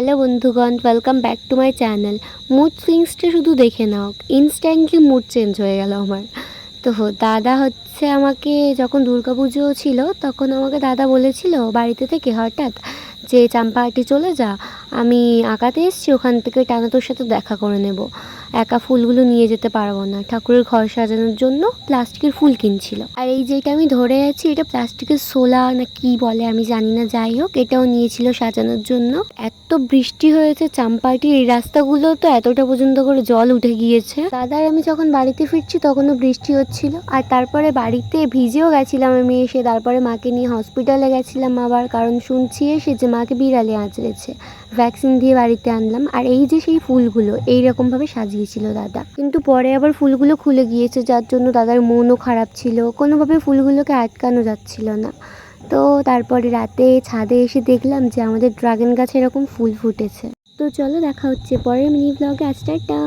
Hello বন্ধুগণ, welcome back to my channel. Mood সুইংসটা শুধু দেখে নাও, ইনস্ট্যান্টলি মুড চেঞ্জ হয়ে গেল আমার। তো দাদা হচ্ছে আমাকে যখন দুর্গাপুজো ছিল তখন আমাকে দাদা বলেছিল বাড়িতে থেকে হঠাৎ যে চাম্পাহাটি চলে যা, আমি আঁকাতে এসছি, ওখান থেকে টানা তোর সাথে দেখা করে নেব। একা ফুলগুলো নিয়ে যেতে পারবো না, ঠাকুরের ঘর সাজানোর জন্য প্লাস্টিকের ফুল কিনছিল। আর এই যেটা আমি ধরে আছি এটা প্লাস্টিকের সোলা না কি বলে আমি জানি না, যাই হোক এটাও নিয়েছিল সাজানোর জন্য। এত বৃষ্টি হয়েছে চাম্পাহাটির এই রাস্তাগুলো তো এতটা পর্যন্ত করে জল উঠে গিয়েছে। দাদার আমি যখন বাড়িতে ফিরছি তখনও বৃষ্টি হচ্ছিল, আর তারপরে বাড়িতে ভিজেও গেছিলাম আমি এসে। তারপরে মাকে নিয়ে হসপিটালে গেছিলাম আবার, কারণ শুনছি এসে যে মাকে বিড়ালে আঁচড়েছে। ভ্যাকসিন দিয়ে বাড়িতে আনলাম। আর এই যে সেই ফুলগুলো এইরকমভাবে সাজিয়েছিল দাদা, কিন্তু পরে আবার ফুলগুলো খুলে গিয়েছে, যার জন্য দাদার মনও খারাপ ছিল। কোনোভাবে ফুলগুলোকে আটকানো যাচ্ছিল না। তো তারপরে রাতে ছাদে এসে দেখলাম যে আমাদের ড্রাগন গাছে এরকম ফুল ফুটেছে। তো চলো দেখা হচ্ছে পরের মিনি ব্লগে। আজ টাটা।